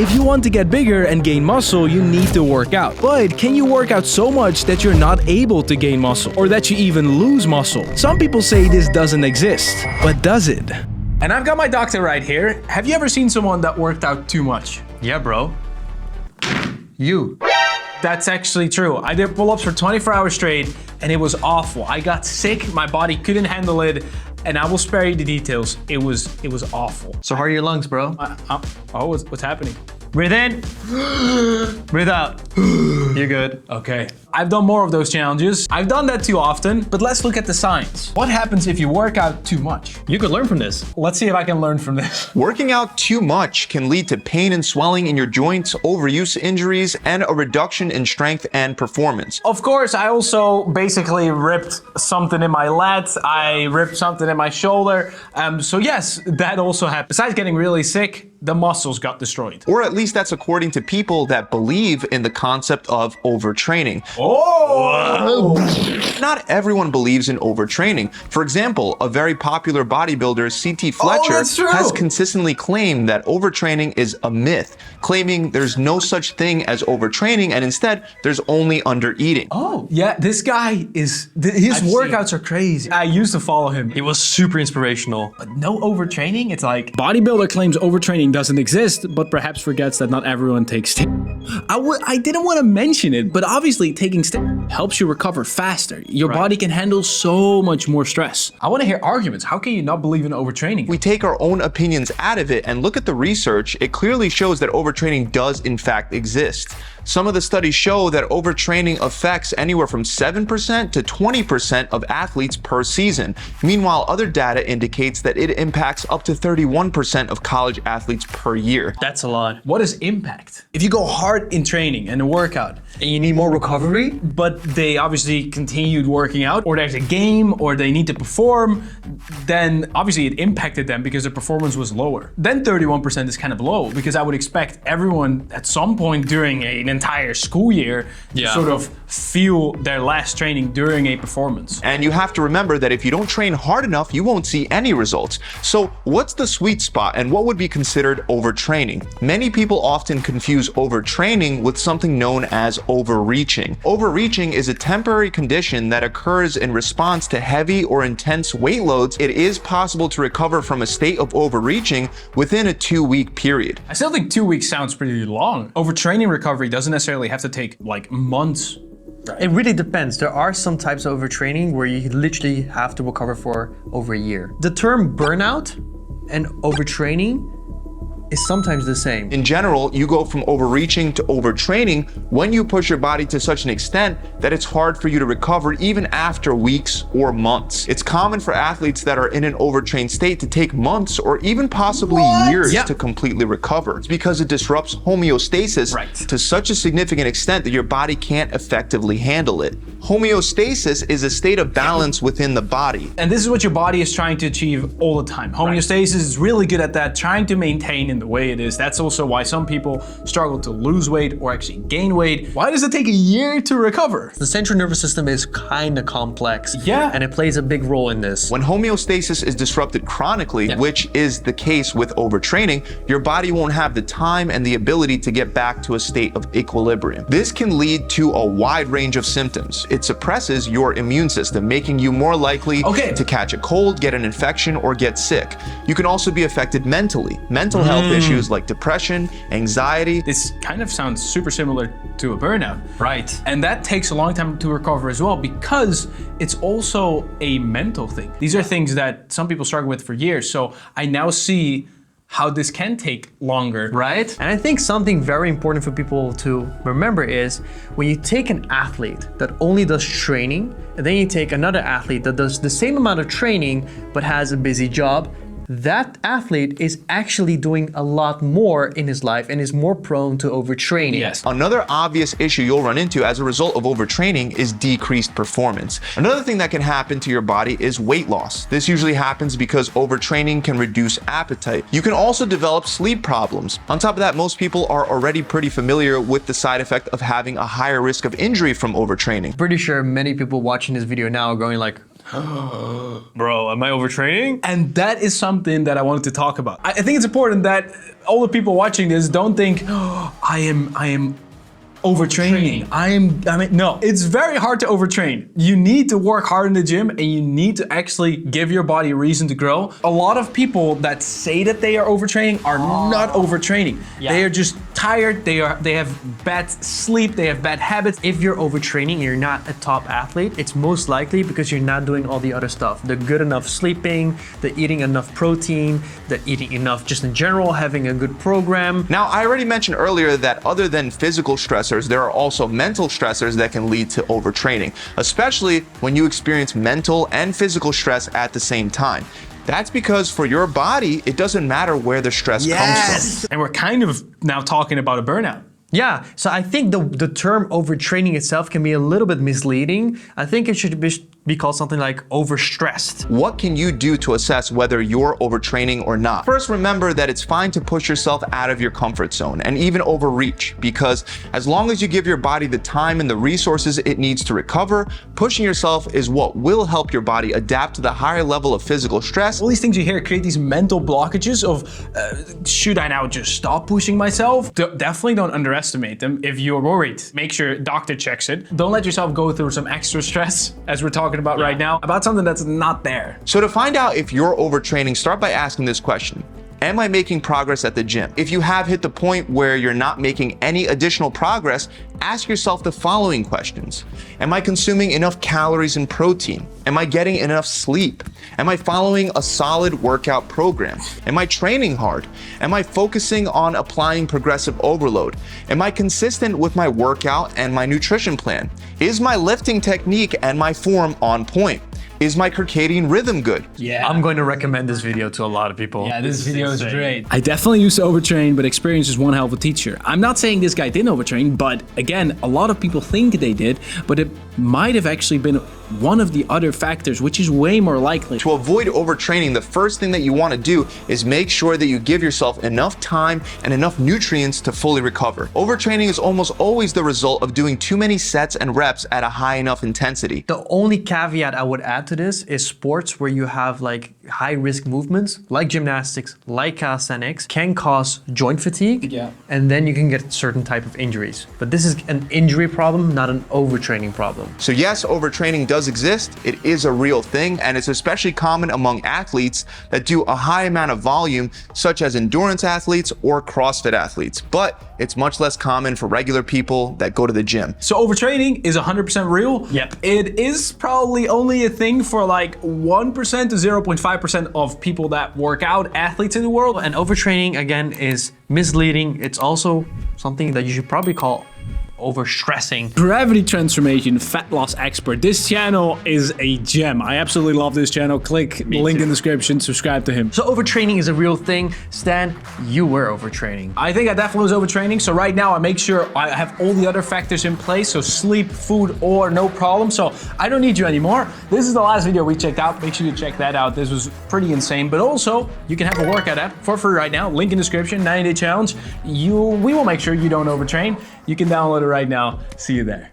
If you want to get bigger and gain muscle, you need to work out. But can you work out so much that you're not able to gain muscle, or that you even lose muscle? Some people say this doesn't exist, but does it? And I've got my doctor right here. Have you ever seen someone that worked out too much? Yeah, bro. You. That's actually true. I did pull-ups for 24 hours straight and it was awful. I got sick, my body couldn't handle it, and I will spare you the details. It was awful. So how are your lungs, bro? What's happening? Breathe in. Breathe out. You're good. Okay. I've done more of those challenges. I've done that too often, but let's look at the science. What happens if you work out too much? You could learn from this. Let's see if I can learn from this. Working out too much can lead to pain and swelling in your joints, overuse injuries, and a reduction in strength and performance. Of course, I also basically ripped something in my lats. I ripped something in my shoulder. So yes, that also happened. Besides getting really sick, the muscles got destroyed. Or at least that's according to people that believe in the concept of overtraining. Oh! Not everyone believes in overtraining. For example, a very popular bodybuilder, C.T. Fletcher, has consistently claimed that overtraining is a myth, claiming there's no such thing as overtraining and instead there's only undereating. Oh, yeah, this guy is, his workouts are crazy. I used to follow him. He was super inspirational. But no overtraining? It's like, bodybuilder claims overtraining doesn't exist, but perhaps forgets that not everyone takes I didn't want to mention it, but obviously taking helps you recover faster. Your body can handle so much more stress. I want to hear arguments. How can you not believe in overtraining? We take our own opinions out of it and look at the research. It clearly shows that overtraining does in fact exist. Some of the studies show that overtraining affects anywhere from 7% to 20% of athletes per season. Meanwhile, other data indicates that it impacts up to 31% of college athletes per year. That's a lot. What is impact? If you go hard in training and a workout, and you need more recovery, but they obviously continued working out, or there's a game, or they need to perform, then obviously it impacted them because their performance was lower. Then 31% is kind of low, because I would expect everyone at some point during an entire school year to sort of feel their last training during a performance. And you have to remember that if you don't train hard enough, you won't see any results. So what's the sweet spot and what would be considered overtraining? Many people often confuse overtraining with something known as overreaching. Overreaching is a temporary condition that occurs in response to heavy or intense weight loads. It is possible to recover from a state of overreaching within a 2-week period. I still think 2 weeks sounds pretty long. Overtraining recovery doesn't necessarily have to take like months. Right. It really depends. There are some types of overtraining where you literally have to recover for over a year. The term burnout and overtraining is sometimes the same. In general, you go from overreaching to overtraining when you push your body to such an extent that it's hard for you to recover even after weeks or months. It's common for athletes that are in an overtrained state to take months or even possibly years to completely recover. It's because it disrupts homeostasis to such a significant extent that your body can't effectively handle it. Homeostasis is a state of balance within the body. And this is what your body is trying to achieve all the time. Homeostasis is really good at that, trying to maintain in the way it is. That's also why some people struggle to lose weight or actually gain weight. Why does it take a year to recover? The central nervous system is kind of complex. Yeah. And it plays a big role in this. When homeostasis is disrupted chronically, which is the case with overtraining, your body won't have the time and the ability to get back to a state of equilibrium. This can lead to a wide range of symptoms. It suppresses your immune system, making you more likely to catch a cold, get an infection, or get sick. You can also be affected mentally. Mental health issues like depression, anxiety. This kind of sounds super similar to a burnout. Right. And that takes a long time to recover as well, because it's also a mental thing. These are things that some people struggle with for years. So I now see how this can take longer. Right? And I think something very important for people to remember is when you take an athlete that only does training, and then you take another athlete that does the same amount of training but has a busy job, that athlete is actually doing a lot more in his life and is more prone to overtraining. Yes. Another obvious issue you'll run into as a result of overtraining is decreased performance. Another thing that can happen to your body is weight loss. This usually happens because overtraining can reduce appetite. You can also develop sleep problems. On top of that, most people are already pretty familiar with the side effect of having a higher risk of injury from overtraining. Pretty sure many people watching this video now are going like, Bro, am I overtraining? And that is something that I wanted to talk about. I think it's important that all the people watching this don't think, oh, I am overtraining. No, it's very hard to overtrain. You need to work hard in the gym and you need to actually give your body a reason to grow. A lot of people that say that they are overtraining are not overtraining. Yeah. They are just tired, they have bad sleep, they have bad habits. If you're overtraining and you're not a top athlete, it's most likely because you're not doing all the other stuff. The good enough sleeping, the eating enough protein, the eating enough just in general, having a good program. Now, I already mentioned earlier that other than physical stressors, there are also mental stressors that can lead to overtraining, especially when you experience mental and physical stress at the same time. That's because for your body, it doesn't matter where the stress comes from. And we're kind of now talking about a burnout. Yeah, so I think the term overtraining itself can be a little bit misleading. I think it should be called something like overstressed. What can you do to assess whether you're overtraining or not? First, remember that it's fine to push yourself out of your comfort zone and even overreach, because as long as you give your body the time and the resources it needs to recover, pushing yourself is what will help your body adapt to the higher level of physical stress. All these things you hear create these mental blockages of, should I now just stop pushing myself? Definitely don't underestimate them. If you're worried, make sure doctor checks it. Don't let yourself go through some extra stress, as we're talking about right now, about something that's not there. So to find out if you're overtraining, start by asking this question. Am I making progress at the gym? If you have hit the point where you're not making any additional progress, ask yourself the following questions. Am I consuming enough calories and protein? Am I getting enough sleep? Am I following a solid workout program? Am I training hard? Am I focusing on applying progressive overload? Am I consistent with my workout and my nutrition plan? Is my lifting technique and my form on point? Is my circadian rhythm good? Yeah. I'm going to recommend this video to a lot of people. Yeah, this video is insane. great. I definitely used to overtrain, but experience is one hell of a teacher. I'm not saying this guy didn't overtrain, but again, a lot of people think they did, but it might have actually been one of the other factors, which is way more likely. To avoid overtraining, the first thing that you want to do is make sure that you give yourself enough time and enough nutrients to fully recover. Overtraining is almost always the result of doing too many sets and reps at a high enough intensity. The only caveat I would add to this is sports where you have like high risk movements, like gymnastics, like calisthenics, can cause joint fatigue. Yeah. And then you can get certain type of injuries. But this is an injury problem, not an overtraining problem. So yes, overtraining does exist. It is a real thing, and it's especially common among athletes that do a high amount of volume, such as endurance athletes or CrossFit athletes. But it's much less common for regular people that go to the gym. So overtraining is 100% real. Yep. It is probably only a thing for like 1% to 0.5% of people that work out, athletes in the world. And overtraining, again, is misleading. It's also something that you should probably call overstressing. Gravity Transformation Fat Loss Expert. This channel is a gem. I absolutely love this channel. Click the link in the description, subscribe to him. So overtraining is a real thing. Stan, you were overtraining. I think I definitely was overtraining. So right now I make sure I have all the other factors in place. So sleep, food, or no problem. So I don't need you anymore. This is the last video we checked out. Make sure you check that out. This was pretty insane. But also you can have a workout app for free right now. Link in the description, 90-day challenge. We will make sure you don't overtrain. You can download it right now. See you there.